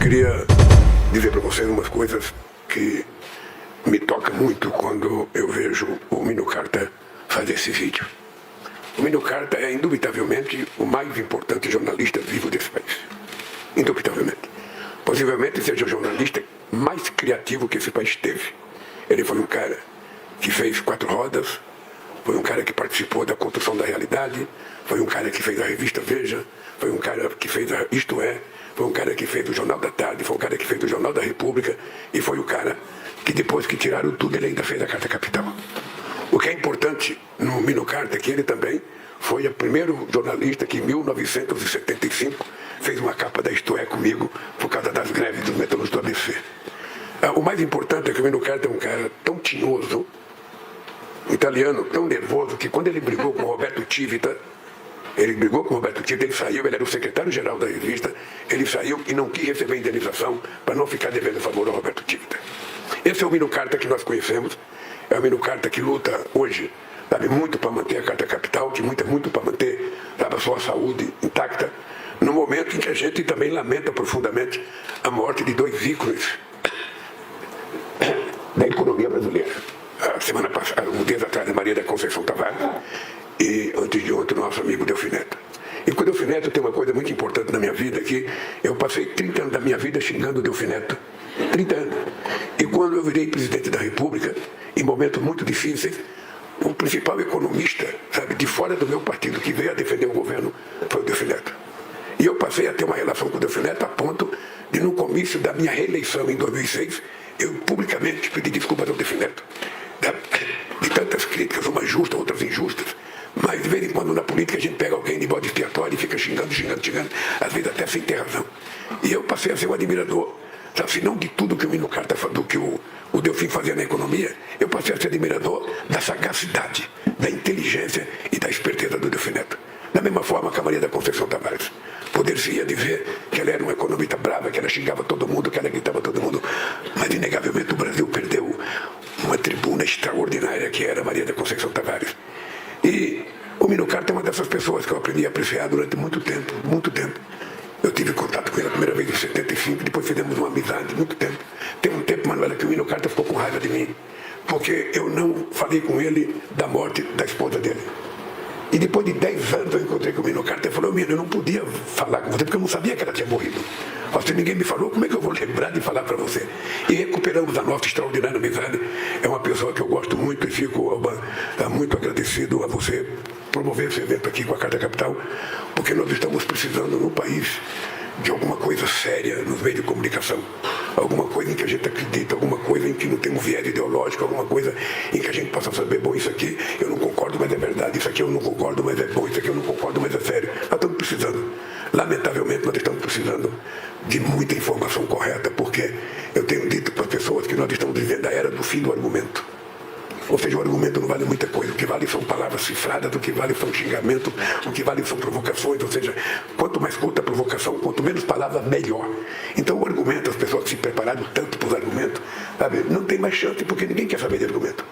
queria dizer para vocês umas coisas que me tocam muito quando eu vejo o Mino Carta fazer esse vídeo. O Mino Carta é, indubitavelmente, o mais importante jornalista vivo desse país. Indubitavelmente. Possivelmente seja o jornalista mais criativo que esse país teve. Ele foi um cara que fez 4 Rodas, foi um cara que participou da construção da realidade, foi um cara que fez a revista Veja, foi um cara que fez a Isto É, foi um cara que fez o Jornal da Tarde, foi um cara que fez o Jornal da República e foi o cara que depois que tiraram tudo ele ainda fez a Carta Capital. O que é importante no Mino Carta é que ele também foi o primeiro jornalista que em 1975 fez uma capa da Isto É comigo por causa das greves dos metalúrgicos do ABC. O mais importante é que o Mino Carta é um cara tão tinhoso, italiano, tão nervoso, que quando ele brigou com o Roberto Tivita, ele saiu, ele era o secretário-geral da revista, ele saiu e não quis receber indenização para não ficar devendo favor ao Roberto Tivita. Esse é o Mino Carta que nós conhecemos, é o Mino Carta que luta hoje, sabe, muito para manter a Carta Capital, que luta muito para manter, sabe, a sua saúde intacta, no momento em que a gente também lamenta profundamente a morte de 2 ícones da economia brasileira. A semana passada, um dia atrás, a Maria da Conceição Tavares e antes de ontem, nosso amigo Delfim Neto. E com o Delfim Neto tem uma coisa muito importante na minha vida, que eu passei 30 anos da minha vida xingando o Delfim Neto. 30 anos. E quando eu virei presidente da República, em momentos muito difíceis, o principal economista, sabe, de fora do meu partido, que veio a defender o governo, foi o Delfim Neto. E eu passei a ter uma relação com o Delfim Neto a ponto de, no comício da minha reeleição em 2006, eu publicamente pedi desculpas ao Delfim Neto. De tantas críticas, umas justas, outras injustas, mas de vez em quando na política a gente pega alguém de bode expiatório e fica xingando, às vezes até sem ter razão. E eu passei a ser um admirador, sabe, se não de tudo que o Mino Carta, do que o Delfim fazia na economia, eu passei a ser admirador da sagacidade, da inteligência e da esperteza do Delfim Neto. Da mesma forma que a Maria da Conceição Tavares. Poder-se-ia dizer que ela era uma economista brava, que ela xingava todo mundo, que ela gritava todo mundo, mas inegavelmente o Brasil perdeu uma tribuna extraordinária que era a Maria da Conceição Tavares. E o Mino Carta é uma dessas pessoas que eu aprendi a apreciar durante muito tempo, muito tempo. Eu tive contato com ele a primeira vez em 75, depois fizemos uma amizade, muito tempo. Tem um tempo, Manuela, que o Mino Carta ficou com raiva de mim, porque eu não falei com ele da morte da esposa dele. E depois de 10 anos eu encontrei com o Mino Carta e falou: Mino, eu não podia falar com você porque eu não sabia que ela tinha morrido. Se ninguém me falou, como é que eu vou lembrar de falar para você? E recuperamos a nossa extraordinária amizade. É uma pessoa que eu gosto muito e fico muito agradecido a você promover esse evento aqui com a Carta Capital, porque nós estamos precisando no país de alguma coisa séria nos meios de comunicação. Alguma coisa em que a gente acredita, alguma coisa em que não tem um viés ideológico, alguma coisa em que a gente possa saber, bom, isso aqui eu não concordo, mas é verdade, isso aqui eu não concordo, mas é bom, isso aqui eu não concordo, mas é sério. Nós estamos precisando, lamentavelmente nós estamos precisando de muita informação correta, porque eu tenho dito para as pessoas que nós estamos vivendo a era do fim do argumento. Ou seja, o argumento não vale muita coisa, o que vale são palavras cifradas, o que vale são xingamentos, o que vale são provocações, ou seja, quanto mais curta a provocação, quanto menos palavras, melhor. Então o argumento, as pessoas que se prepararam tanto para os argumentos, sabe, não tem mais chance, porque ninguém quer saber de argumento.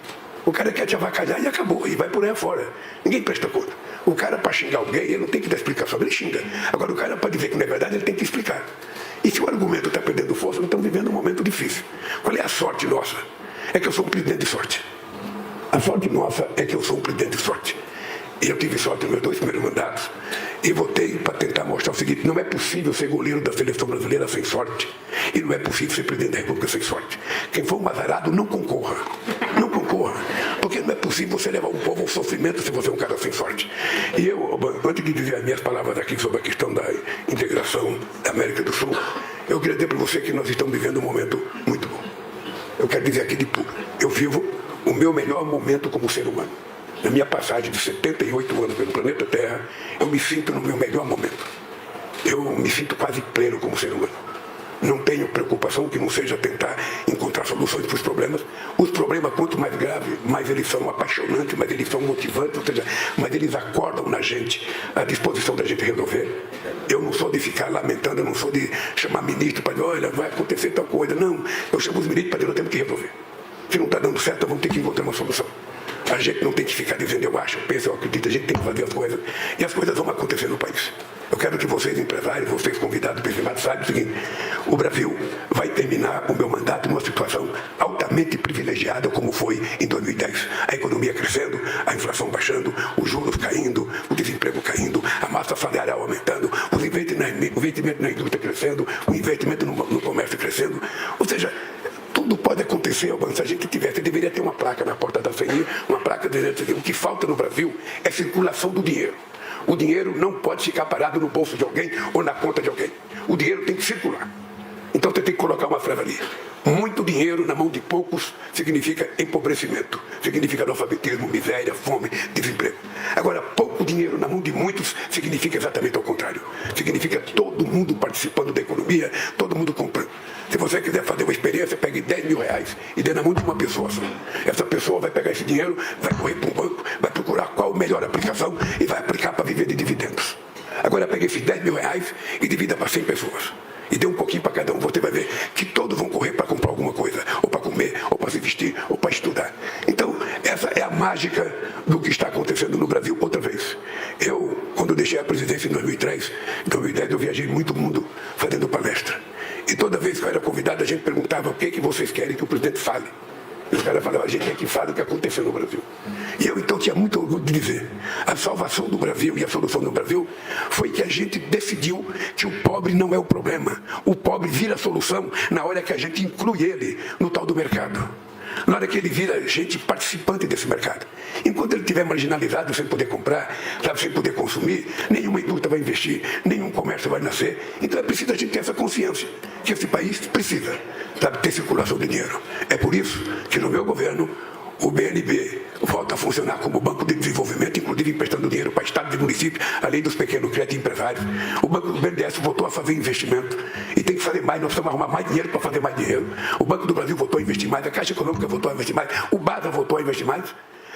O cara quer te avacalhar e acabou, e vai por aí afora. Ninguém presta conta. O cara, para xingar alguém, ele não tem que dar explicação, ele xinga. Agora o cara, para dizer que não é verdade, ele tem que explicar. E se o argumento está perdendo força, nós estamos vivendo um momento difícil. Qual é a sorte nossa? É que eu sou um presidente de sorte. A sorte nossa é que eu sou um presidente de sorte. E eu tive sorte nos meus 2 primeiros mandatos. E votei para tentar mostrar o seguinte: não é possível ser goleiro da seleção brasileira sem sorte. E não é possível ser presidente da República sem sorte. Quem for um azarado, não concorra. Não concorra. Porque não é possível você levar o povo ao sofrimento se você é um cara sem sorte. E eu, antes de dizer as minhas palavras aqui sobre a questão da integração da América do Sul, eu queria dizer para você que nós estamos vivendo um momento muito bom. Eu quero dizer aqui de tudo. Eu vivo o meu melhor momento como ser humano. Na minha passagem de 78 anos pelo planeta Terra, eu me sinto no meu melhor momento. Eu me sinto quase pleno como ser humano. Não tenho preocupação que não seja tentar encontrar soluções para os problemas. Os problemas, quanto mais graves, mais eles são apaixonantes, mais eles são motivantes, ou seja, mais eles acordam na gente a disposição da gente resolver. Eu não sou de ficar lamentando, eu não sou de chamar ministro para dizer: olha, vai acontecer tal coisa. Não, eu chamo os ministros para dizer: nós temos que resolver. Se não está dando certo, vamos ter que encontrar uma solução. A gente não tem que ficar dizendo eu acho, eu penso, eu acredito, a gente tem que fazer as coisas. E as coisas vão acontecer no país. Eu quero que vocês, empresários, vocês convidados para esse debate, saibam o seguinte: o Brasil vai terminar o meu mandato numa situação altamente privilegiada, como foi em 2010. A economia crescendo, a inflação baixando, os juros caindo, o desemprego caindo, a massa salarial aumentando, o investimento na indústria crescendo, o investimento no comércio crescendo. Ou seja, tudo pode acontecer, se a gente tivesse, deveria ter uma placa na porta da CNI, uma placa dizendo que o que falta no Brasil é circulação do dinheiro. O dinheiro não pode ficar parado no bolso de alguém ou na conta de alguém. O dinheiro tem que circular. Então você tem que colocar uma frase ali. Muito dinheiro na mão de poucos significa empobrecimento, significa analfabetismo, miséria, fome, desemprego. Agora, pouco dinheiro na mão de muitos significa exatamente ao contrário. Significa todo mundo participando da economia, todo mundo comprando. Se você quiser fazer uma experiência, pegue 10 mil reais e dê na mão de uma pessoa só. Essa pessoa vai pegar esse dinheiro, vai correr para um banco, vai procurar qual a melhor aplicação e vai aplicar para viver de dividendos. Agora pegue esses 10 mil reais e divida para 100 pessoas. E dê um pouquinho para cada um, você vai ver que todos vão correr para comprar alguma coisa, ou para comer, ou para se vestir, ou para estudar. Então, essa é a mágica do que está acontecendo no Brasil outra vez. Eu, quando deixei a presidência em 2010, eu viajei muito mundo fazendo palestra. E toda vez que eu era convidado, a gente perguntava o que vocês querem que o presidente fale. E os caras falavam, a gente quer que fale o que aconteceu no Brasil. E eu, então, tinha muito orgulho de dizer, a salvação do Brasil e a solução do Brasil foi que a gente decidiu que o pobre não é o problema. O pobre vira a solução na hora que a gente inclui ele no tal do mercado. Na hora que ele vira gente participante desse mercado. Enquanto ele estiver marginalizado, sem poder comprar, sabe, sem poder consumir, nenhuma indústria vai investir, nenhum comércio vai nascer. Então é preciso a gente ter essa consciência, que esse país precisa, sabe, ter circulação de dinheiro. É por isso que no meu governo, o BNB volta a funcionar como banco de desenvolvimento, inclusive emprestando dinheiro para estados e municípios, além dos pequenos créditos empresários. O Banco do BNDES voltou a fazer investimento e tem que fazer mais, nós precisamos arrumar mais dinheiro para fazer mais dinheiro. O Banco do Brasil voltou a investir mais, a Caixa Econômica voltou a investir mais, o BASA voltou a investir mais.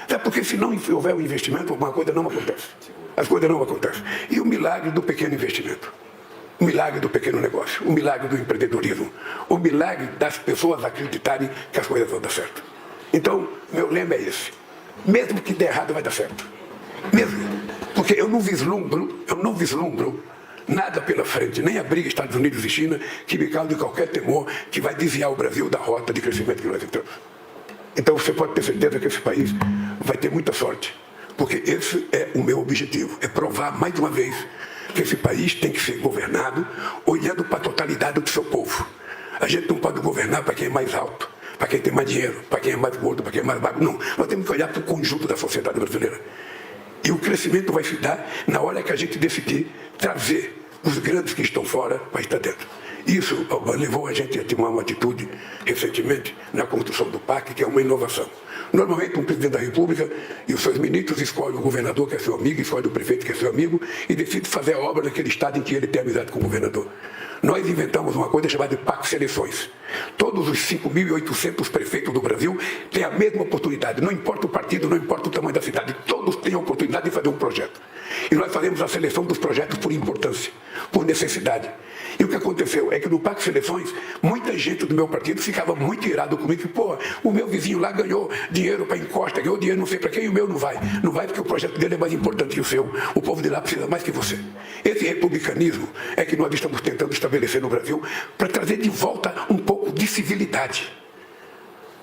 É porque se não houver um investimento, alguma coisa não acontece. As coisas não acontecem. E o milagre do pequeno investimento, o milagre do pequeno negócio, o milagre do empreendedorismo, o milagre das pessoas acreditarem que as coisas vão dar certo. Então, meu lema é esse. Mesmo que der errado, vai dar certo. Mesmo. Porque eu não vislumbro nada pela frente, nem a briga Estados Unidos e China, que me causa qualquer temor que vai desviar o Brasil da rota de crescimento que nós estamos. Então, você pode ter certeza que esse país vai ter muita sorte. Porque esse é o meu objetivo. É provar, mais uma vez, que esse país tem que ser governado olhando para a totalidade do seu povo. A gente não pode governar para quem é mais alto, para quem tem mais dinheiro, para quem é mais gordo, para quem é mais magro. Não, nós temos que olhar para o conjunto da sociedade brasileira. E o crescimento vai se dar na hora que a gente decidir trazer os grandes que estão fora para estar dentro. Isso levou a gente a tomar uma atitude recentemente na construção do PAC, que é uma inovação. Normalmente, um presidente da República e os seus ministros escolhem o governador, que é seu amigo, escolhem o prefeito, que é seu amigo, e decide fazer a obra naquele estado em que ele tem amizade com o governador. Nós inventamos uma coisa chamada de PAC Seleções. Todos os 5.800 prefeitos do Brasil têm a mesma oportunidade. Não importa o partido, não importa o tamanho da cidade. Todos têm a oportunidade de fazer um projeto. E nós fazemos a seleção dos projetos por importância, por necessidade. E o que aconteceu é que no PAC Seleções, muita gente do meu partido ficava muito irado comigo, que, pô, o meu vizinho lá ganhou dinheiro para encosta, ganhou dinheiro não sei para quem, e o meu não vai. Não vai porque o projeto dele é mais importante que o seu. O povo de lá precisa mais que você. Esse republicanismo é que nós estamos tentando estabelecer no Brasil para trazer de volta um pouco de civilidade.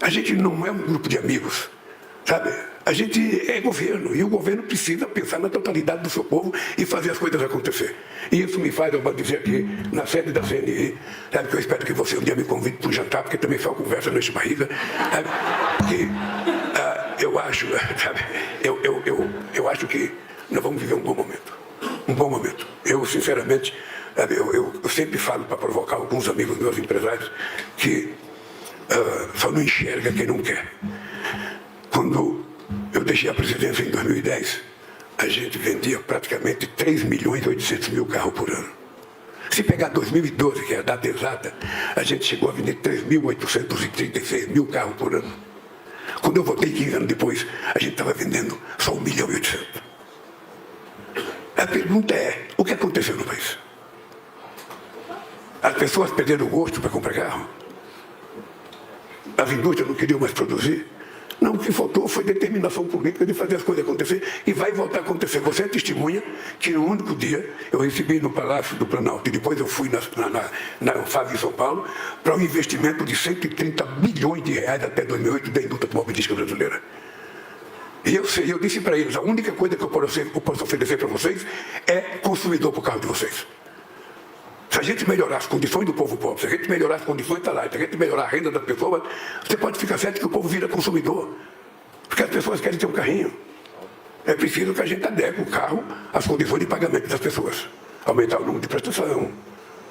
A gente não é um grupo de amigos, sabe? A gente é governo, e o governo precisa pensar na totalidade do seu povo e fazer as coisas acontecer. E isso me faz, eu vou dizer aqui, na sede da CNI, sabe, que eu espero que você um dia me convide para um jantar, porque também só conversa não enche barriga, sabe, que eu acho, sabe, eu acho que nós vamos viver um bom momento. Um bom momento. Eu, sinceramente, sabe, eu sempre falo para provocar alguns amigos meus empresários que só não enxerga quem não quer. Quando eu deixei a presidência em 2010, a gente vendia praticamente 3.800.000 carros por ano. Se pegar 2012, que é a data exata, a gente chegou a vender 3.836.000 carros por ano. Quando eu voltei 15 anos depois, a gente estava vendendo só 1.800.000. A pergunta é, o que aconteceu no país? As pessoas perderam o gosto para comprar carro? As indústrias não queriam mais produzir? Não, o que faltou foi determinação política de fazer as coisas acontecer e vai voltar a acontecer. Você é testemunha que no único dia eu recebi no Palácio do Planalto e depois eu fui na FAV em São Paulo para um investimento de 130 bilhões de reais até 2008 da indústria automobilística brasileira. E eu disse para eles, a única coisa que eu posso oferecer para vocês é consumidor para o carro de vocês. Se a gente melhorar as condições do povo pobre, se a gente melhorar as condições de salário, se a gente melhorar a renda das pessoas, você pode ficar certo que o povo vira consumidor. Porque as pessoas querem ter um carrinho. É preciso que a gente adeque o carro às condições de pagamento das pessoas. Aumentar o número de prestação.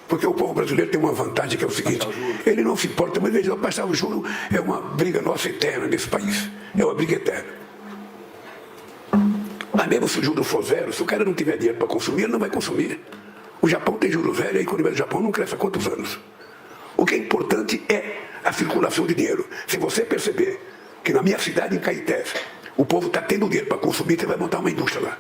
Porque o povo brasileiro tem uma vantagem que é o seguinte, ele não se importa, mas veja, passar o juro é uma briga nossa eterna nesse país. É uma briga eterna. Mas mesmo se o juro for zero, se o cara não tiver dinheiro para consumir, ele não vai consumir. O Japão tem juro zero e a economia do Japão não cresce há quantos anos? O que é importante é a circulação de dinheiro. Se você perceber que na minha cidade, em Caetés, o povo está tendo dinheiro para consumir, você vai montar uma indústria lá.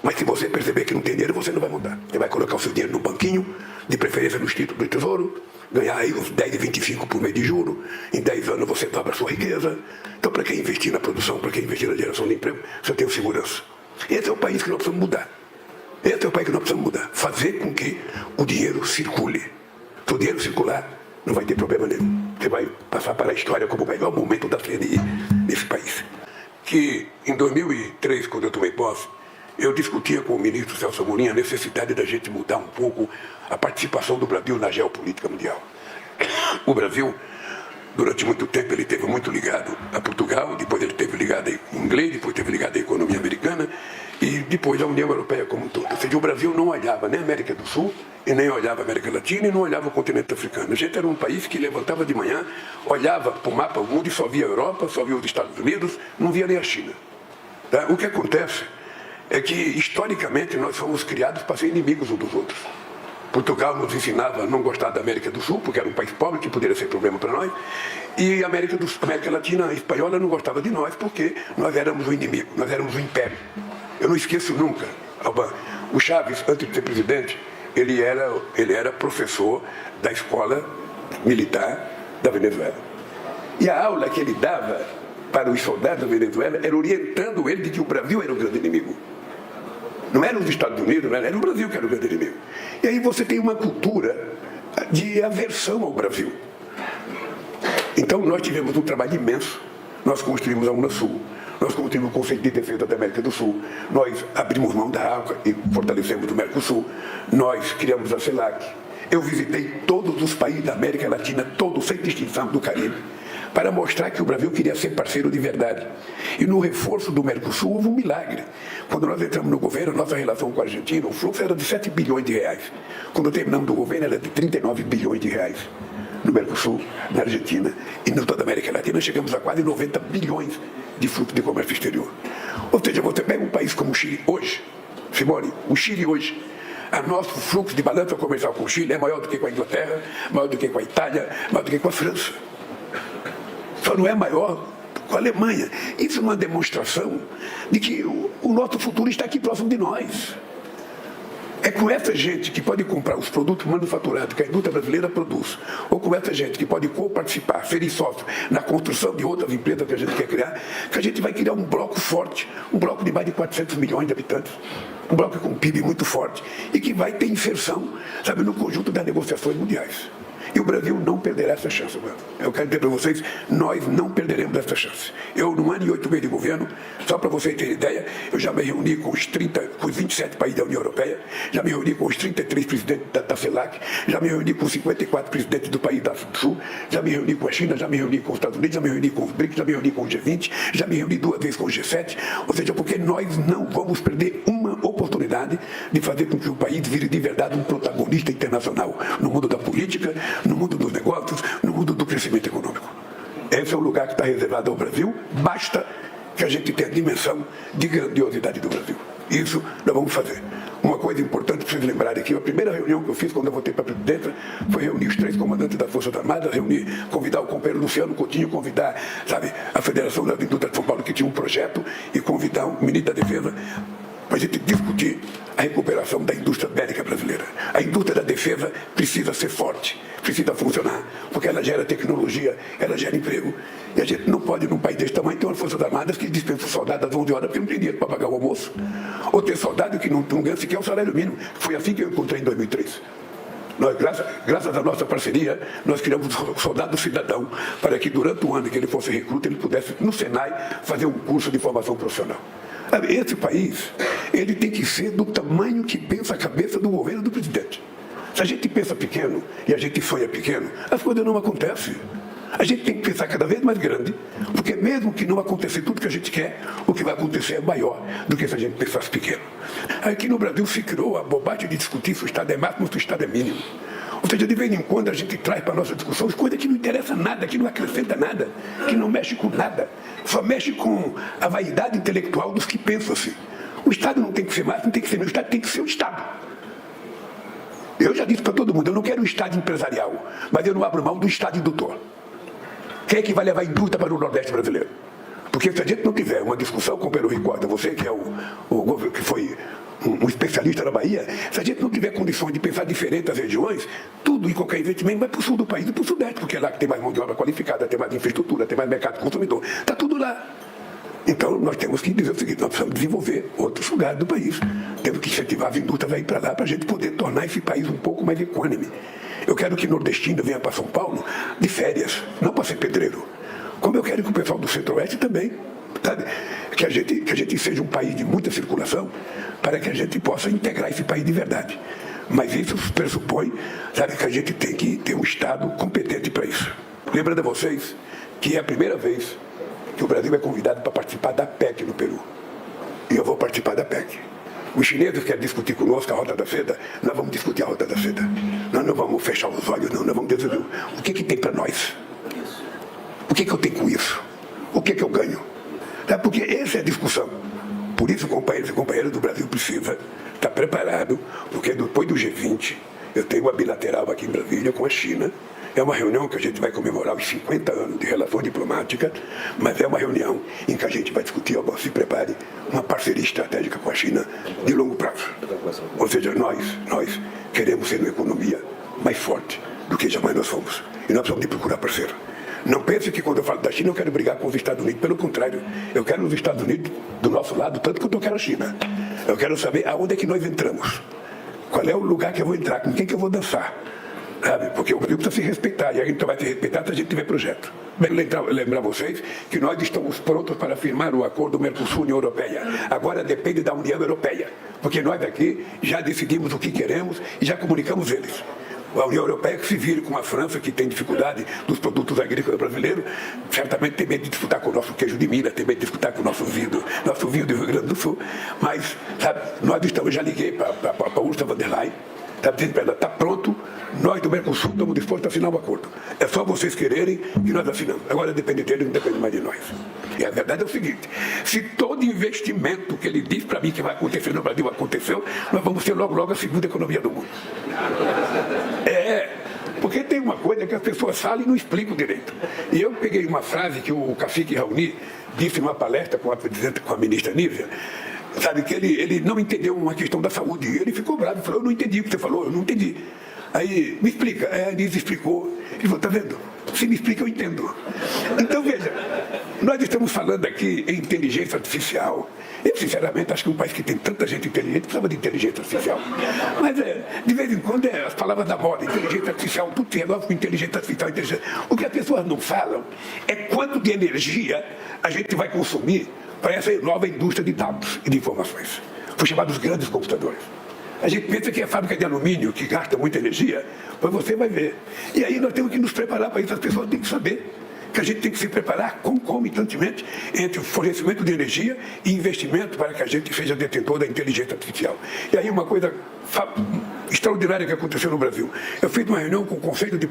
Mas se você perceber que não tem dinheiro, você não vai montar. Você vai colocar o seu dinheiro no banquinho, de preferência nos títulos do Tesouro, ganhar aí uns 10 e 25 por mês de juro. Em 10 anos você dobra a sua riqueza. Então, para quem investir na produção, para quem investir na geração de emprego, você tem segurança. Esse é o país que nós precisamos mudar. Esse é o país que nós precisamos mudar. Fazer com que o dinheiro circule. Se o dinheiro circular, não vai ter problema nenhum. Você vai passar para a história como o melhor momento da CNI nesse país. Que em 2003, quando eu tomei posse, eu discutia com o ministro Celso Amorim a necessidade da gente mudar um pouco a participação do Brasil na geopolítica mundial. O Brasil, durante muito tempo, ele esteve muito ligado a Portugal, depois ele esteve ligado ao inglês, depois esteve ligado à economia americana e depois à União Europeia como um todo. Ou seja, o Brasil não olhava nem a América do Sul, e nem olhava a América Latina e não olhava o continente africano. A gente era um país que levantava de manhã, olhava para o mapa do mundo e só via a Europa, só via os Estados Unidos, não via nem a China. Tá? O que acontece é que, historicamente, nós fomos criados para ser inimigos uns dos outros. Portugal nos ensinava a não gostar da América do Sul, porque era um país pobre, que poderia ser problema para nós. E a América Latina, a espanhola, não gostava de nós, porque nós éramos o inimigo, nós éramos o império. Eu não esqueço nunca, Alban, o Chaves, antes de ser presidente, ele era professor da escola militar da Venezuela. E a aula que ele dava para os soldados da Venezuela era orientando ele de que o Brasil era o grande inimigo. Não eram os Estados Unidos, não era o Brasil que era o grande inimigo. E aí você tem uma cultura de aversão ao Brasil. Então nós tivemos um trabalho imenso. Nós construímos a Unasul, nós construímos o Conselho de Defesa da América do Sul, nós abrimos mão da ALCA e fortalecemos o Mercosul, nós criamos a CELAC. Eu visitei todos os países da América Latina, todos, sem distinção, do Caribe, para mostrar que o Brasil queria ser parceiro de verdade. E no reforço do Mercosul houve um milagre. Quando nós entramos no governo, nossa relação com a Argentina, o fluxo era de 7 bilhões de reais. Quando terminamos do governo, era de 39 bilhões de reais. No Mercosul, na Argentina e em toda a América Latina, chegamos a quase 90 bilhões de fluxo de comércio exterior. Ou seja, você pega um país como o Chile hoje, Simone, o Chile hoje, o nosso fluxo de balança comercial com o Chile é maior do que com a Inglaterra, maior do que com a Itália, maior do que com a França. Só não é maior com a Alemanha. Isso é uma demonstração de que o nosso futuro está aqui próximo de nós. É com essa gente que pode comprar os produtos manufaturados que a indústria brasileira produz, ou com essa gente que pode co-participar, ser sócio na construção de outras empresas que a gente quer criar, que a gente vai criar um bloco forte, um bloco de mais de 400 milhões de habitantes, um bloco com um PIB muito forte e que vai ter inserção, sabe, no conjunto das negociações mundiais. E o Brasil não perderá essa chance. Eu quero dizer para vocês, nós não perderemos essa chance. Eu, no ano e 8 meses de governo, só para vocês terem ideia, eu já me reuni com os 27 países da União Europeia, já me reuni com os 33 presidentes da CELAC, já me reuni com os 54 presidentes do país da Sul, já me reuni com a China, já me reuni com os Estados Unidos, já me reuni com os BRICS, já me reuni com o G20, já me reuni 2 vezes com o G7, ou seja, porque nós não vamos perder uma oportunidade de fazer com que o país vire de verdade um protagonista internacional no mundo da política, no mundo dos negócios, no mundo do crescimento econômico. Esse é o lugar que está reservado ao Brasil, basta que a gente tenha a dimensão de grandiosidade do Brasil. Isso nós vamos fazer. Uma coisa importante para vocês lembrarem aqui, a primeira reunião que eu fiz quando eu voltei para a presidência foi reunir os 3 comandantes das Forças Armadas, convidar o companheiro Luciano Coutinho, convidar, sabe, a Federação das Indústrias de São Paulo, que tinha um projeto, e convidar o ministro da Defesa para a gente discutir a recuperação da indústria bélica brasileira. A indústria da defesa precisa ser forte, precisa funcionar, porque ela gera tecnologia, ela gera emprego. E a gente não pode, num país desse tamanho, ter umas Forças Armadas que dispensam soldados às 11 horas porque não tem dinheiro para pagar o almoço. Ou ter soldado que não ganha sequer o salário mínimo. Foi assim que eu encontrei em 2003. Nós, graças à nossa parceria, nós criamos o Soldado Cidadão para que durante o ano que ele fosse recruta, ele pudesse, no Senai, fazer um curso de formação profissional. Esse país, ele tem que ser do tamanho que pensa a cabeça do governo do presidente. Se a gente pensa pequeno e a gente sonha pequeno, as coisas não acontecem. A gente tem que pensar cada vez mais grande, porque mesmo que não aconteça tudo que a gente quer, o que vai acontecer é maior do que se a gente pensasse pequeno. Aqui no Brasil se criou a bobagem de discutir se o Estado é máximo ou se o Estado é mínimo. Ou seja, de vez em quando a gente traz para a nossa discussão coisas que não interessam nada, que não acrescenta nada, que não mexe com nada, só mexe com a vaidade intelectual dos que pensam assim. O Estado não tem que ser máximo, não tem que ser mínimo, o Estado tem que ser o Estado. Eu já disse para todo mundo, eu não quero um Estado empresarial, mas eu não abro mão do Estado indutor. Quem é que vai levar a indústria para o Nordeste brasileiro? Porque se a gente não tiver uma discussão com o Pedro Ricorda, você que é que foi um especialista na Bahia, se a gente não tiver condições de pensar diferente as regiões, tudo e qualquer investimento vai para o sul do país e para o Sudeste, porque é lá que tem mais mão de obra qualificada, tem mais infraestrutura, tem mais mercado consumidor, está tudo lá. Então nós temos que dizer o seguinte, nós precisamos desenvolver outros lugares do país. Temos que incentivar as indústrias a ir para lá para a gente poder tornar esse país um pouco mais equânime. Eu quero que nordestino venha para São Paulo de férias, não para ser pedreiro. Como eu quero que o pessoal do Centro-Oeste também, sabe? Que a gente seja um país de muita circulação, para que a gente possa integrar esse país de verdade. Mas isso pressupõe, sabe, que a gente tem que ter um Estado competente para isso. Lembrando a vocês que é a primeira vez que o Brasil é convidado para participar da PEC no Peru. E eu vou participar da PEC. Os chineses querem discutir conosco a Rota da Seda, nós vamos discutir a Rota da Seda. Nós não vamos fechar os olhos, não. Nós vamos dizer o que tem para nós. O que eu tenho com isso? O que eu ganho? Tá? Porque essa é a discussão. Por isso, companheiros e companheiras do Brasil precisa estar preparado, porque depois do G20, eu tenho uma bilateral aqui em Brasília com a China. É uma reunião que a gente vai comemorar os 50 anos de relação diplomática, mas é uma reunião em que a gente vai discutir, se prepare, uma parceria estratégica com a China de longo prazo. Ou seja, nós queremos ser uma economia mais forte do que jamais nós fomos. E nós precisamos de procurar parceiro. Não pense que quando eu falo da China eu quero brigar com os Estados Unidos. Pelo contrário, eu quero os Estados Unidos do nosso lado, tanto quanto eu quero a China. Eu quero saber aonde é que nós entramos. Qual é o lugar que eu vou entrar, com quem que eu vou dançar. Sabe? Porque o Brasil precisa se respeitar, e a gente vai se respeitar se a gente tiver projeto. Bem, lembrar vocês que nós estamos prontos para firmar o acordo Mercosul-União Europeia. Agora depende da União Europeia, porque nós aqui já decidimos o que queremos e já comunicamos eles. A União Europeia que se vire com a França, que tem dificuldade dos produtos agrícolas brasileiros, certamente tem medo de disputar com o nosso queijo de Minas, tem medo de disputar com o nosso vinho do Rio Grande do Sul. Mas, sabe, nós estamos, já liguei para a Ursula von der Leyen, está dizendo para ela, está pronto, nós do Mercosul estamos dispostos a assinar um acordo. É só vocês quererem que nós assinamos. Agora depende deles, não depende mais de nós. E a verdade é o seguinte, se todo investimento que ele diz para mim que vai acontecer no Brasil aconteceu, nós vamos ser logo a segunda economia do mundo. Porque tem uma coisa que as pessoas falam e não explicam direito. E eu peguei uma frase que o cacique Raoni disse em uma palestra com a ministra Nívia, sabe, que ele não entendeu uma questão da saúde. E ele ficou bravo, falou, eu não entendi o que você falou, eu não entendi. Aí, me explica. A Nívia explicou. Ele falou, está vendo? Se me explica, eu entendo. Então, veja, nós estamos falando aqui em inteligência artificial. Eu, sinceramente, acho que um país que tem tanta gente inteligente precisava de inteligência artificial. Mas, de vez em quando, as palavras da moda, inteligência artificial, tudo se resolve com inteligência artificial. O que as pessoas não falam é quanto de energia a gente vai consumir para essa nova indústria de dados e de informações. Foi chamado os grandes computadores. A gente pensa que é fábrica de alumínio, que gasta muita energia, mas você vai ver. E aí nós temos que nos preparar para isso. As pessoas têm que saber que a gente tem que se preparar concomitantemente entre o fornecimento de energia e investimento para que a gente seja detentor da inteligência artificial. E aí uma coisa extraordinária que aconteceu no Brasil. Eu fiz uma reunião com o Conselho de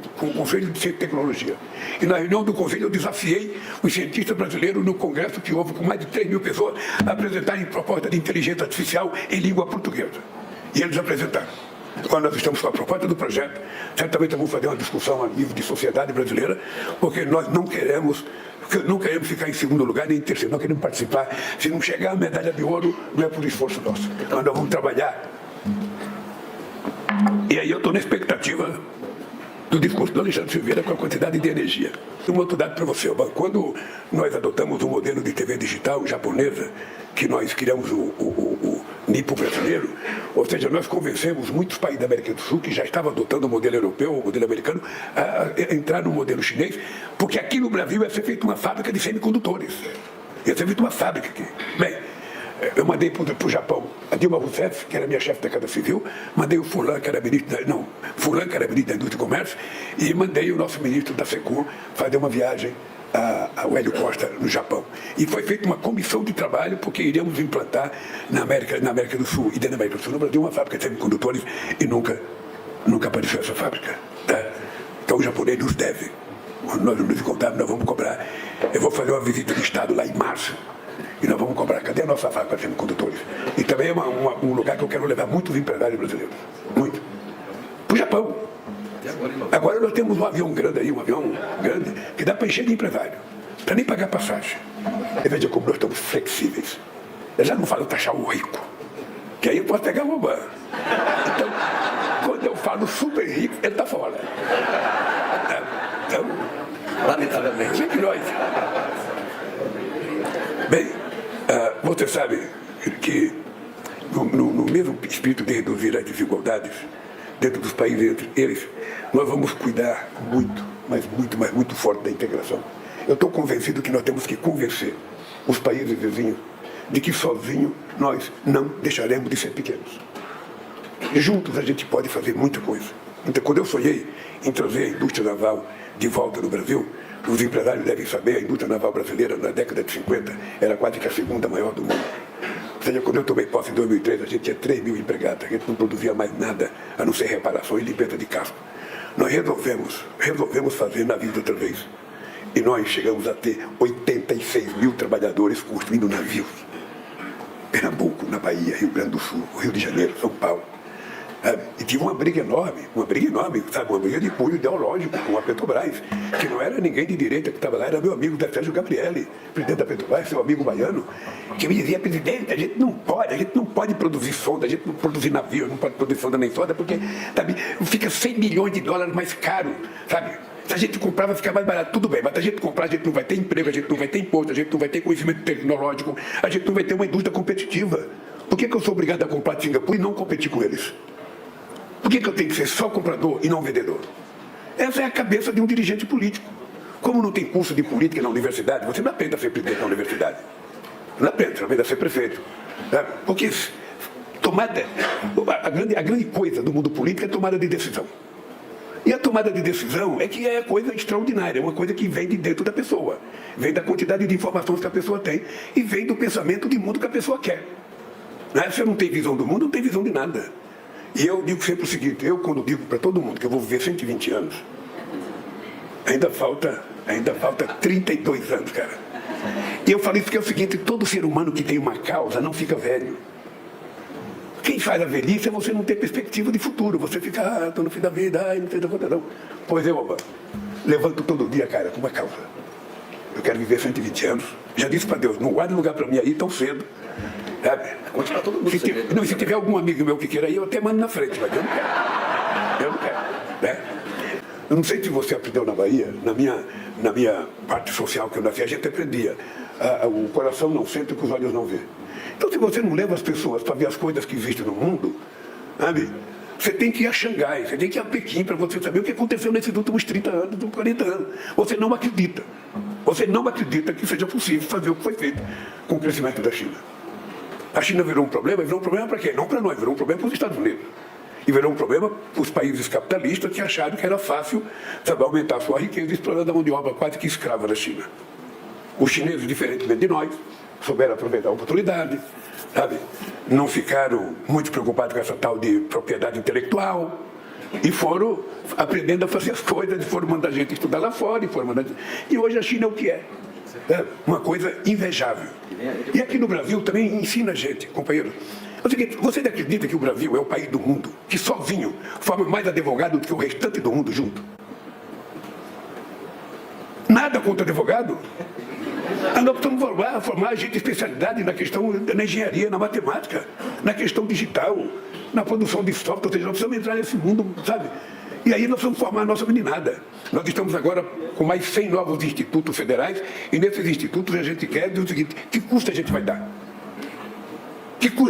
Ciência e Tecnologia. E na reunião do Conselho eu desafiei os cientistas brasileiros no congresso que houve com mais de 3 mil pessoas a apresentarem proposta de inteligência artificial em língua portuguesa. E eles apresentaram. Agora nós estamos com a proposta do projeto. Certamente vamos fazer uma discussão a nível de sociedade brasileira, porque nós não queremos ficar em segundo lugar nem em terceiro, nós queremos participar. Se não chegar a medalha de ouro, não é por esforço nosso. Mas nós vamos trabalhar. E aí eu estou na expectativa do discurso do Alexandre Silveira com a quantidade de energia. Um outro dado para você, quando nós adotamos o modelo de TV digital japonesa, que nós criamos o NIPO brasileiro, ou seja, nós convencemos muitos países da América do Sul que já estavam adotando o modelo europeu, o modelo americano, a entrar no modelo chinês, porque aqui no Brasil ia ser feita uma fábrica de semicondutores. Ia ser feita uma fábrica aqui. Bem, eu mandei para o Japão a Dilma Rousseff, que era minha chefe da Casa Civil, mandei o Fulan, que era ministro da Indústria e Comércio, e mandei o nosso ministro da Secur fazer uma viagem ao Hélio Costa, no Japão. E foi feita uma comissão de trabalho, porque iríamos implantar na América do Sul e dentro da América do Sul, no Brasil, uma fábrica de semicondutores, e nunca apareceu essa fábrica. Tá? Então o japonês nos deve. Nós nos encontramos, nós vamos cobrar. Eu vou fazer uma visita de Estado lá em março. E nós vamos cobrar. Cadê a nossa fábrica de semicondutores? E também é um lugar que eu quero levar muitos empresários brasileiros. Muito. Para o Japão. Agora nós temos um avião grande aí, que dá para encher de empresário. Para nem pagar passagem. E veja como nós estamos flexíveis. Eu já não falo taxar o rico. Que aí eu posso pegar uma banca. Então, quando eu falo super rico, ele está fora. Então, lamentavelmente. Sempre nós. Bem, você sabe que no mesmo espírito de reduzir as desigualdades dentro dos países entre eles, nós vamos cuidar muito forte da integração. Eu estou convencido que nós temos que convencer os países vizinhos de que sozinho nós não deixaremos de ser pequenos. Juntos a gente pode fazer muita coisa. Então, quando eu sonhei em trazer a indústria naval de volta no Brasil, os empresários devem saber, a indústria naval brasileira, na década de 50, era quase que a segunda maior do mundo. Ou seja, quando eu tomei posse em 2003, a gente tinha 3 mil empregados, a gente não produzia mais nada, a não ser reparação e limpeza de casco. Nós resolvemos fazer navios outra vez. E nós chegamos a ter 86 mil trabalhadores construindo navios. Pernambuco, na Bahia, Rio Grande do Sul, Rio de Janeiro, São Paulo. E tive uma briga enorme, sabe, uma briga de cunho ideológico com a Petrobras, que não era ninguém de direita que estava lá, era meu amigo Sérgio Gabrielli, presidente da Petrobras, seu amigo baiano, que me dizia: presidente, a gente não pode produzir sonda, a gente não produzir navio, não pode produzir sonda nem sonda, porque, sabe, fica 100 milhões de dólares mais caro, sabe? Se a gente comprar, vai ficar mais barato, tudo bem, mas se a gente comprar, a gente não vai ter emprego, a gente não vai ter imposto, a gente não vai ter conhecimento tecnológico, a gente não vai ter uma indústria competitiva. Por que eu sou obrigado a comprar de Singapura e não competir com eles? Por que eu tenho que ser só comprador e não vendedor? Essa é a cabeça de um dirigente político. Como não tem curso de política na universidade, você não aprende a ser presidente da universidade. Não aprende, você aprende a ser prefeito. Porque a grande coisa do mundo político é tomada de decisão. E a tomada de decisão é que é coisa extraordinária, é uma coisa que vem de dentro da pessoa. Vem da quantidade de informações que a pessoa tem e vem do pensamento de mundo que a pessoa quer. Se você não tem visão do mundo, não tem visão de nada. E eu digo sempre o seguinte, quando digo para todo mundo que eu vou viver 120 anos, ainda falta 32 anos, cara. E eu falo isso porque é o seguinte: todo ser humano que tem uma causa não fica velho. Quem faz a velhice é você não ter perspectiva de futuro. Você fica, estou no fim da vida, não sei da conta não. Pois eu levanto todo dia, cara, com uma causa. Eu quero viver 120 anos. Já disse para Deus, não guarde lugar para mim aí tão cedo. Sabe? Todo mundo se tiver algum amigo meu que queira ir, eu até mando na frente, mas eu não quero. Eu não quero. Né? Eu não sei se você aprendeu na Bahia, na minha parte social que eu nasci, a gente aprendia. O coração não sente o que os olhos não vê. Então, se você não leva as pessoas para ver as coisas que existem no mundo, sabe? Você tem que ir a Xangai, você tem que ir a Pequim para você saber o que aconteceu nesses últimos 30 anos, 40 anos. Você não acredita. Você não acredita que seja possível fazer o que foi feito com o crescimento da China. A China virou um problema para quem? Não para nós, virou um problema para os Estados Unidos. E virou um problema para os países capitalistas que acharam que era fácil, sabe, aumentar a sua riqueza explorando a mão de obra quase que escrava da China. Os chineses, diferentemente de nós, souberam aproveitar a oportunidade, sabe? Não ficaram muito preocupados com essa tal de propriedade intelectual e foram aprendendo a fazer as coisas, e foram mandar gente estudar lá fora, e hoje a China é o que é. Uma coisa invejável. E aqui no Brasil também ensina a gente, companheiro, É o seguinte, você acredita que o Brasil é o país do mundo que sozinho forma mais advogado do que o restante do mundo junto? Nada contra advogado. Nós precisamos formar gente de especialidade na questão da engenharia, na matemática, na questão digital, na produção de software, ou seja, nós precisamos entrar nesse mundo, sabe? E aí nós precisamos formar a nossa meninada. Nós estamos agora com mais 100 novos institutos federais, e nesses institutos a gente quer dizer o seguinte, que custo a gente vai dar?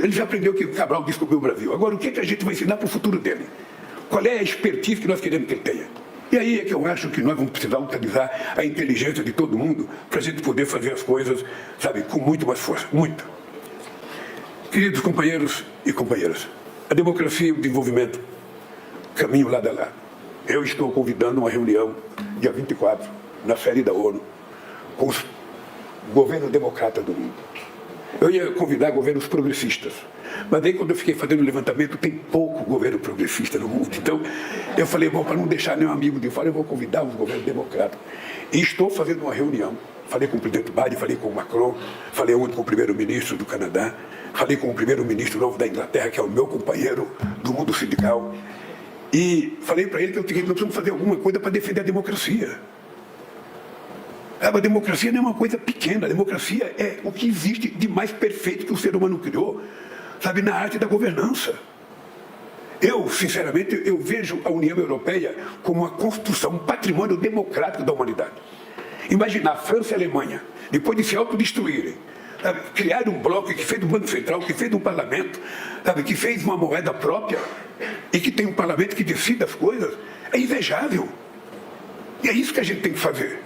Ele já aprendeu que Cabral descobriu o Brasil. Agora, o que a gente vai ensinar para o futuro dele? Qual é a expertise que nós queremos que ele tenha? E aí é que eu acho que nós vamos precisar utilizar a inteligência de todo mundo para a gente poder fazer as coisas, sabe, com muito mais força, muito. Queridos companheiros e companheiras, a democracia e o desenvolvimento caminham lado a lado. Eu estou convidando uma reunião, dia 24, na sede da ONU, com os governos democratas do mundo. Eu ia convidar governos progressistas, mas aí quando eu fiquei fazendo o levantamento, tem pouco governo progressista no mundo. Então, eu falei, bom, para não deixar nenhum amigo de fora, eu vou convidar os governos democratas. E estou fazendo uma reunião. Falei com o presidente Biden, falei com o Macron, falei ontem com o primeiro-ministro do Canadá, falei com o primeiro-ministro novo da Inglaterra, que é o meu companheiro do mundo sindical. E falei para ele que nós precisamos fazer alguma coisa para defender a democracia. A democracia não é uma coisa pequena, a democracia é o que existe de mais perfeito que o ser humano criou, sabe, na arte da governança. Eu, sinceramente, eu vejo a União Europeia como uma construção, um patrimônio democrático da humanidade. Imaginar a França e a Alemanha, depois de se autodestruírem, sabe, criar um bloco que fez um Banco Central, que fez um parlamento, sabe, que fez uma moeda própria e que tem um parlamento que decide as coisas, é invejável. E é isso que a gente tem que fazer.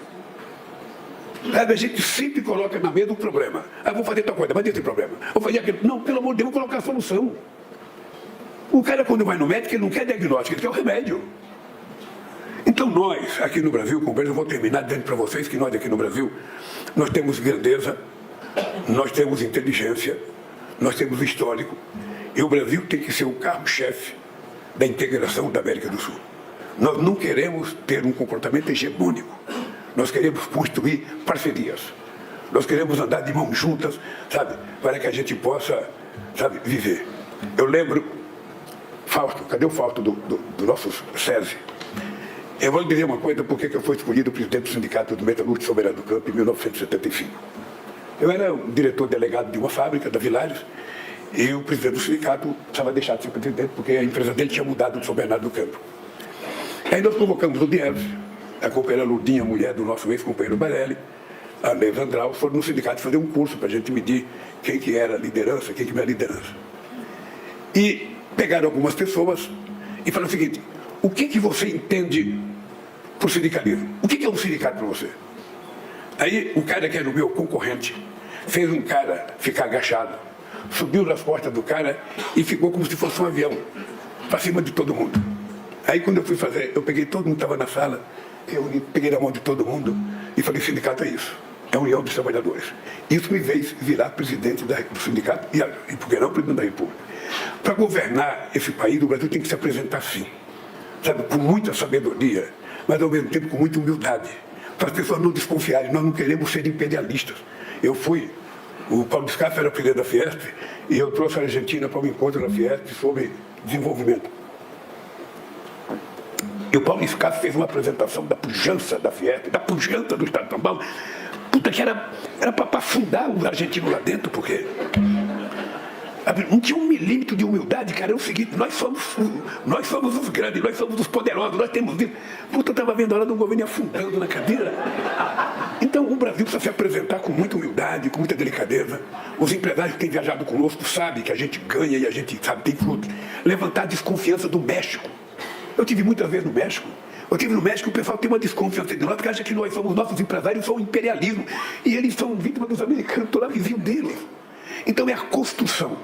A gente sempre coloca na mesa um problema. Vou fazer tal coisa, mas tem esse problema. Vou fazer aquilo. Não, pelo amor de Deus, vou colocar a solução. O cara, quando vai no médico, ele não quer diagnóstico, ele quer o remédio. Então nós, aqui no Brasil, companheiros, eu vou terminar dizendo para vocês que nós aqui no Brasil, nós temos grandeza, nós temos inteligência, nós temos histórico, e o Brasil tem que ser o carro-chefe da integração da América do Sul. Nós não queremos ter um comportamento hegemônico. Nós queremos construir parcerias. Nós queremos andar de mãos juntas, sabe, para que a gente possa, sabe, viver. Eu lembro, Fausto, cadê o Fausto do nosso SESI? Eu vou lhe dizer uma coisa, porque eu fui escolhido presidente do Sindicato do Metalúrgico Soberano do Campo em 1975. Eu era o diretor delegado de uma fábrica, da Vilares, e o presidente do sindicato precisava deixar de ser presidente, porque a empresa dele tinha mudado de São Bernardo do Campo. Aí nós convocamos o Dieves, a companheira Lourdinha, mulher do nosso ex-companheiro Barelli, a Neves Andraus, foram no sindicato fazer um curso para a gente medir quem que era liderança, quem que não é liderança. E pegaram algumas pessoas e falaram o seguinte, o que você entende por sindicalismo? O que é um sindicato para você? Aí o cara que era o meu concorrente fez um cara ficar agachado, subiu nas costas do cara e ficou como se fosse um avião, para cima de todo mundo. Aí quando eu fui fazer, eu peguei todo mundo que estava na sala, eu peguei na mão de todo mundo e falei, sindicato é isso, é a união dos trabalhadores. Isso me fez virar presidente do sindicato e por que não presidente da República. Para governar esse país, o Brasil tem que se apresentar assim, sabe, com muita sabedoria, mas ao mesmo tempo com muita humildade, para as pessoas não desconfiarem, nós não queremos ser imperialistas. O Paulo Descalço era presidente da Fiesp e eu trouxe a Argentina para um encontro na Fiesp sobre desenvolvimento. E o Paulo Descalço fez uma apresentação da pujança da Fiesp, da pujança do Estado de São Paulo. Puta, que era para afundar o argentino lá dentro, porque não tinha 1 milímetro de humildade, cara. É o seguinte, nós somos os grandes, nós somos os poderosos, nós temos isso. Puta, eu estava vendo a hora do governo afundando na cadeira. Então o Brasil precisa se apresentar com muita humildade, com muita delicadeza. Os empresários que têm viajado conosco sabem que a gente ganha e a gente, sabe, tem frutos. Levantar a desconfiança do México. Eu tive muitas vezes no México. Eu estive no México, o pessoal tem uma desconfiança de nós, porque acha que nós somos, nossos empresários são imperialismo. E eles são vítimas dos americanos, estou lá vizinho deles. Então é a construção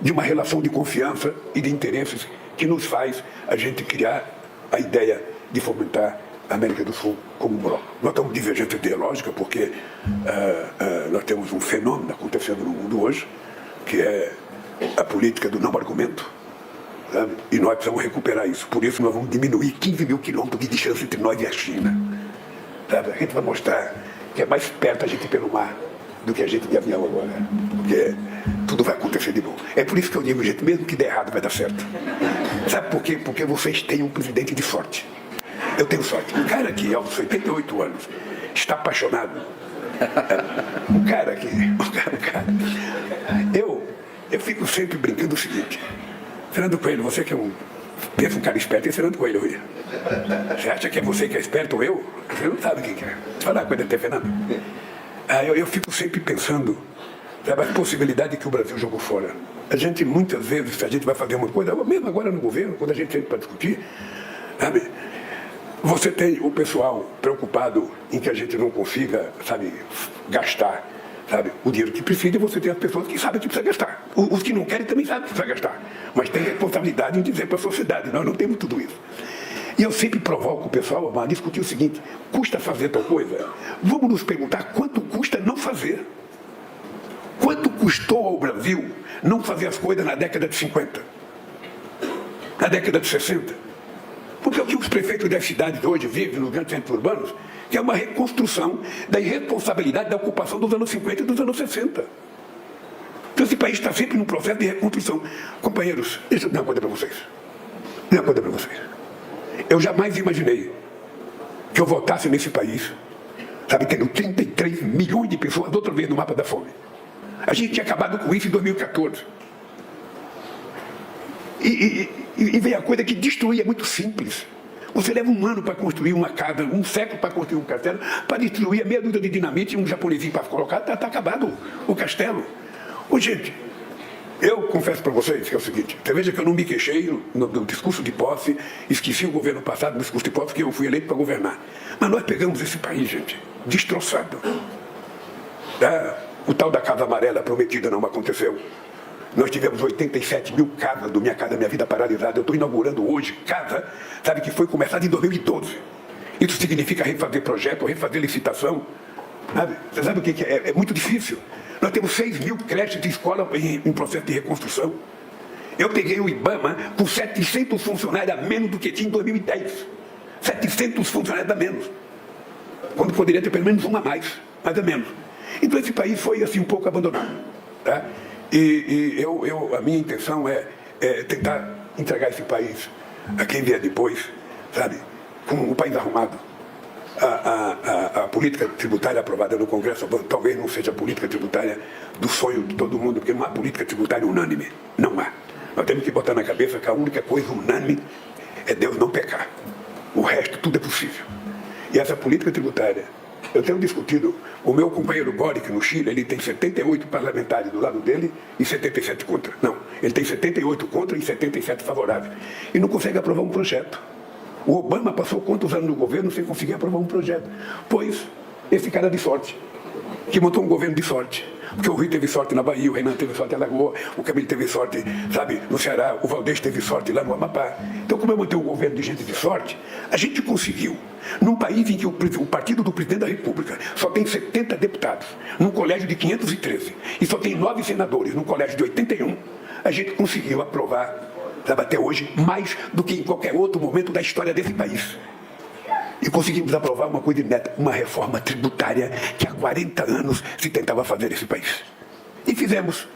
de uma relação de confiança e de interesses que nos faz a gente criar a ideia de fomentar a América do Sul como um bloco. Nós estamos divergentes ideológica porque nós temos um fenômeno acontecendo no mundo hoje, que é a política do não argumento, sabe? E nós precisamos recuperar isso. Por isso nós vamos diminuir 15 mil quilômetros de distância entre nós e a China. Sabe? A gente vai mostrar que é mais perto a gente ir pelo mar do que a gente de avião agora. Porque tudo vai acontecer de bom. É por isso que eu digo, gente, mesmo que der errado, vai dar certo. Sabe por quê? Porque vocês têm um presidente de sorte. Eu tenho sorte. Um cara que, aos 88 anos, está apaixonado. Um cara que... Eu fico sempre brincando o seguinte. Fernando Coelho, você que é pensa um cara esperto, é Fernando Coelho. Você acha que é você que é esperto ou eu? Você não sabe quem que é. Deixa eu falar uma coisa até, Fernando. Eu fico sempre pensando, sabe, a possibilidade que o Brasil jogou fora. A gente, muitas vezes, se a gente vai fazer uma coisa, mesmo agora no governo, quando a gente entra para discutir, sabe, você tem o pessoal preocupado em que a gente não consiga, sabe, gastar, sabe, o dinheiro que precisa, e você tem as pessoas que sabem que precisa gastar. Os que não querem também sabem que precisa gastar. Mas tem responsabilidade em dizer para a sociedade, nós não temos tudo isso. E eu sempre provoco o pessoal a discutir o seguinte: custa fazer tal coisa? Vamos nos perguntar quanto custa não fazer. Quanto custou ao Brasil não fazer as coisas na década de 50? Na década de 60? Porque o que os prefeitos das cidades hoje vivem nos grandes centros urbanos, que é uma reconstrução da irresponsabilidade da ocupação dos anos 50 e dos anos 60. Então esse país está sempre num processo de reconstrução. Companheiros, deixa eu dizer uma coisa para vocês. Dizer uma coisa para vocês. Eu jamais imaginei que eu votasse nesse país, sabe, tendo 33 milhões de pessoas outra vez no mapa da fome. A gente tinha acabado com isso em 2014. E veio a coisa que destruir é muito simples. Você leva um ano para construir uma casa, um século para construir um castelo, para destruir a meia dúzia de dinamite e um japonesinho para colocar, está acabado o castelo. Ô, gente, eu confesso para vocês que é o seguinte: você veja que eu não me queixei no discurso de posse, esqueci o governo passado no discurso de posse, porque eu fui eleito para governar. Mas nós pegamos esse país, gente, destroçado. O tal da Casa Amarela prometida não aconteceu. Nós tivemos 87 mil casas do Minha Casa Minha Vida paralisada. Eu estou inaugurando hoje casa, sabe, que foi começada em 2012. Isso significa refazer projeto, refazer licitação. Sabe? Você sabe o que é? É muito difícil. Nós temos 6 mil creches de escola em processo de reconstrução. Eu peguei o IBAMA com 700 funcionários a menos do que tinha em 2010. 700 funcionários a menos. Quando poderia ter pelo menos uma a mais a menos. Então esse país foi assim um pouco abandonado. Tá? A minha intenção é tentar entregar esse país a quem vier depois, sabe, com um país arrumado. A política tributária aprovada no Congresso talvez não seja a política tributária do sonho de todo mundo, porque não há política tributária unânime. Não há. Nós temos que botar na cabeça que a única coisa unânime é Deus não pecar. O resto, tudo é possível. E essa política tributária, eu tenho discutido, o meu companheiro Boric no Chile, ele tem 78 parlamentares do lado dele e 77 contra. Não, ele tem 78 contra e 77 favoráveis. E não consegue aprovar um projeto. O Obama passou quantos anos no governo sem conseguir aprovar um projeto? Pois, esse cara de sorte, que montou um governo de sorte. Porque o Rui teve sorte na Bahia, o Renan teve sorte na Lagoa, o Camilo teve sorte, sabe, no Ceará, o Valdez teve sorte lá no Amapá. Então, como eu montei um governo de gente de sorte, a gente conseguiu, num país em que o partido do presidente da República só tem 70 deputados, num colégio de 513, e só tem 9 senadores, num colégio de 81, a gente conseguiu aprovar, sabe, até hoje, mais do que em qualquer outro momento da história desse país. E conseguimos aprovar uma coisa inédita, uma reforma tributária que há 40 anos se tentava fazer nesse país. E fizemos,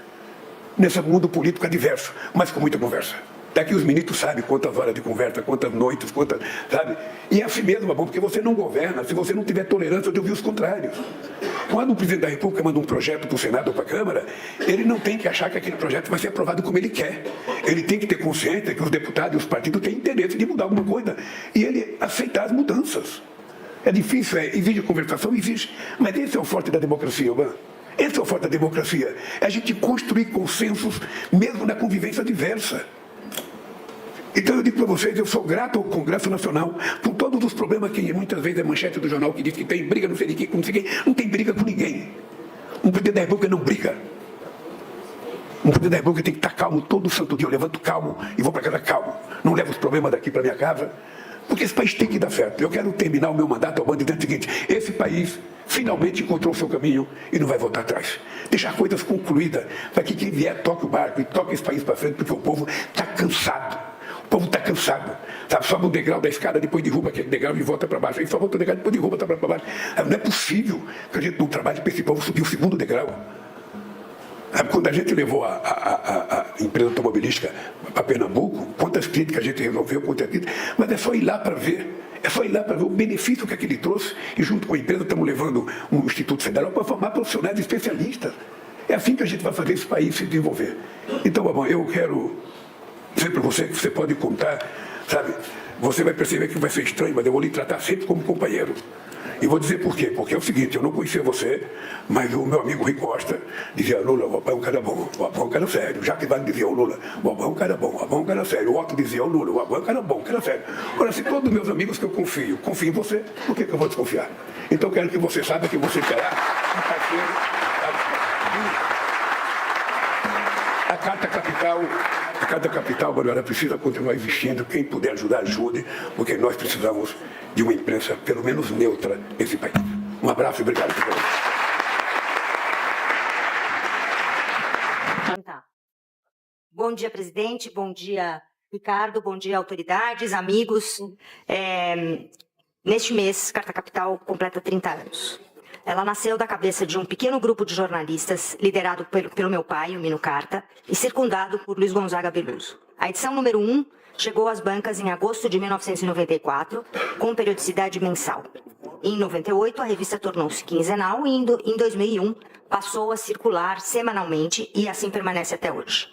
nesse mundo político adverso, mas com muita conversa. Daqui os ministros sabem quantas horas de conversa, quantas noites, quantas, sabe? E é assim mesmo, bom, porque você não governa se você não tiver tolerância de ouvir os contrários. Quando o presidente da República manda um projeto para o Senado ou para a Câmara, ele não tem que achar que aquele projeto vai ser aprovado como ele quer. Ele tem que ter consciência que os deputados e os partidos têm interesse de mudar alguma coisa. E ele aceitar as mudanças. É difícil, exige conversação, exige. Mas esse é o forte da democracia, Oban. Esse é o forte da democracia. É a gente construir consensos mesmo na convivência diversa. Então eu digo para vocês, eu sou grato ao Congresso Nacional por todos os problemas que muitas vezes é manchete do jornal que diz que tem briga, não sei de quem, não sei quem. Não tem briga com ninguém. Um presidente da República não briga. Um presidente da República tem que estar calmo todo santo dia. Eu levanto calmo e vou para casa calmo. Não levo os problemas daqui para minha casa. Porque esse país tem que dar certo. Eu quero terminar o meu mandato ao bando dizendo o seguinte: esse país finalmente encontrou o seu caminho e não vai voltar atrás. Deixar coisas concluídas para que quem vier toque o barco e toque esse país para frente, porque o povo está cansado. O povo está cansado, sabe? Sobe um degrau da escada, depois derruba aquele degrau e volta para baixo. Aí sobe outro degrau, depois derruba, para baixo. Não é possível que a gente não trabalhe para esse povo subir o segundo degrau. Quando a gente levou a empresa automobilística para Pernambuco, quantas críticas a gente resolveu, mas é só ir lá para ver. É só ir lá para ver o benefício que aquele trouxe e junto com a empresa estamos levando um Instituto Federal para formar profissionais especialistas. É assim que a gente vai fazer esse país se desenvolver. Então, Babão, eu quero dizer para você que você pode contar, sabe? Você vai perceber que vai ser estranho, mas eu vou lhe tratar sempre como companheiro. E vou dizer por quê. Porque é o seguinte, eu não conhecia você, mas o meu amigo Rui Costa dizia, Lula, o Babão é um cara bom, o Babão é um cara sério. Jacques Wagner dizia, o Lula, o Babão é um cara bom, o Babão é um cara sério. O Otto dizia, o Lula, o Babão é um cara bom, um cara sério. Ora, se todos os meus amigos que eu confio em você, por que eu vou desconfiar? Então quero que você saiba que você terá um parceiro. A Carta Capital, agora precisa continuar existindo. Quem puder ajudar, ajude, porque nós precisamos de uma imprensa, pelo menos neutra, nesse país. Um abraço e obrigado por tudo. Bom dia, presidente. Bom dia, Ricardo. Bom dia, autoridades, amigos. Neste mês, Carta Capital completa 30 anos. Ela nasceu da cabeça de um pequeno grupo de jornalistas, liderado pelo meu pai, o Mino Carta, e circundado por Luiz Gonzaga Beluso. A edição número 1 chegou às bancas em agosto de 1994, com periodicidade mensal. Em 98, a revista tornou-se quinzenal e em 2001 passou a circular semanalmente e assim permanece até hoje.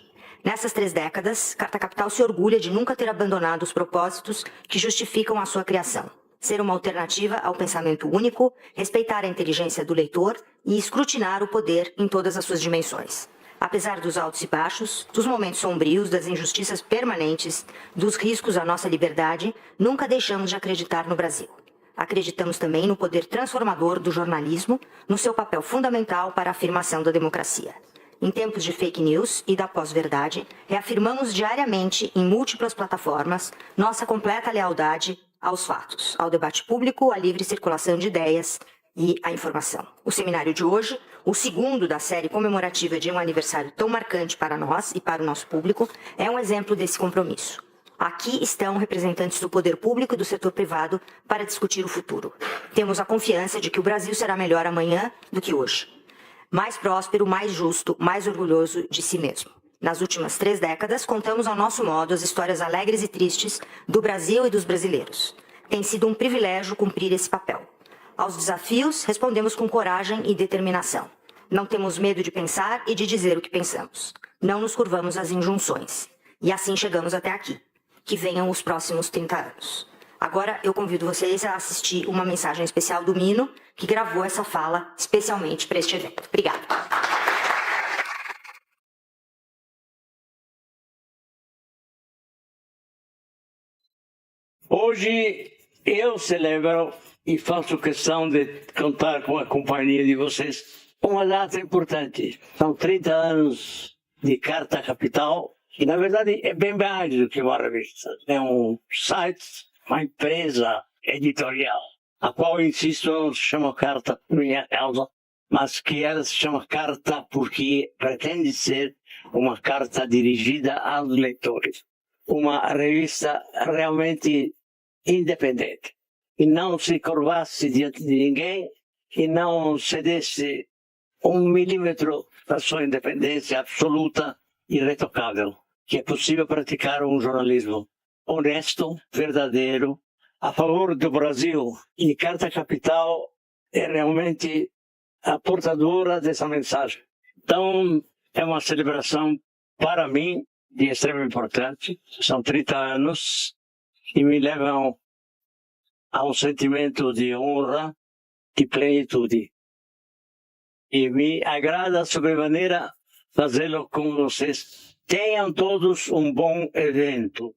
Nessas 3 décadas, Carta Capital se orgulha de nunca ter abandonado os propósitos que justificam a sua criação. Ser uma alternativa ao pensamento único, respeitar a inteligência do leitor e escrutinar o poder em todas as suas dimensões. Apesar dos altos e baixos, dos momentos sombrios, das injustiças permanentes, dos riscos à nossa liberdade, nunca deixamos de acreditar no Brasil. Acreditamos também no poder transformador do jornalismo, no seu papel fundamental para a afirmação da democracia. Em tempos de fake news e da pós-verdade, reafirmamos diariamente, em múltiplas plataformas, nossa completa lealdade aos fatos, ao debate público, à livre circulação de ideias e à informação. O seminário de hoje, o segundo da série comemorativa de um aniversário tão marcante para nós e para o nosso público, é um exemplo desse compromisso. Aqui estão representantes do poder público e do setor privado para discutir o futuro. Temos a confiança de que o Brasil será melhor amanhã do que hoje. Mais próspero, mais justo, mais orgulhoso de si mesmo. Nas últimas 3 décadas, contamos ao nosso modo as histórias alegres e tristes do Brasil e dos brasileiros. Tem sido um privilégio cumprir esse papel. Aos desafios, respondemos com coragem e determinação. Não temos medo de pensar e de dizer o que pensamos. Não nos curvamos às injunções. E assim chegamos até aqui. Que venham os próximos 30 anos. Agora eu convido vocês a assistir uma mensagem especial do Mino, que gravou essa fala especialmente para este evento. Obrigada. Hoje eu celebro e faço questão de contar com a companhia de vocês. Uma data importante. São 30 anos de Carta Capital, e na verdade é bem mais do que uma revista. É um site, uma empresa editorial, a qual, insisto, não se chama Carta por minha causa, mas que ela se chama Carta porque pretende ser uma carta dirigida aos leitores. Uma revista realmente independente, e não se curvasse diante de ninguém, e não cedesse 1 milímetro da sua independência absoluta e irretocável, que é possível praticar um jornalismo honesto, verdadeiro, a favor do Brasil. E Carta Capital é realmente a portadora dessa mensagem. Então, é uma celebração para mim de extrema importância. São 30 anos e me levam a um sentimento de honra, de plenitude. E me agrada sobremaneira fazê-lo com vocês. Tenham todos um bom evento.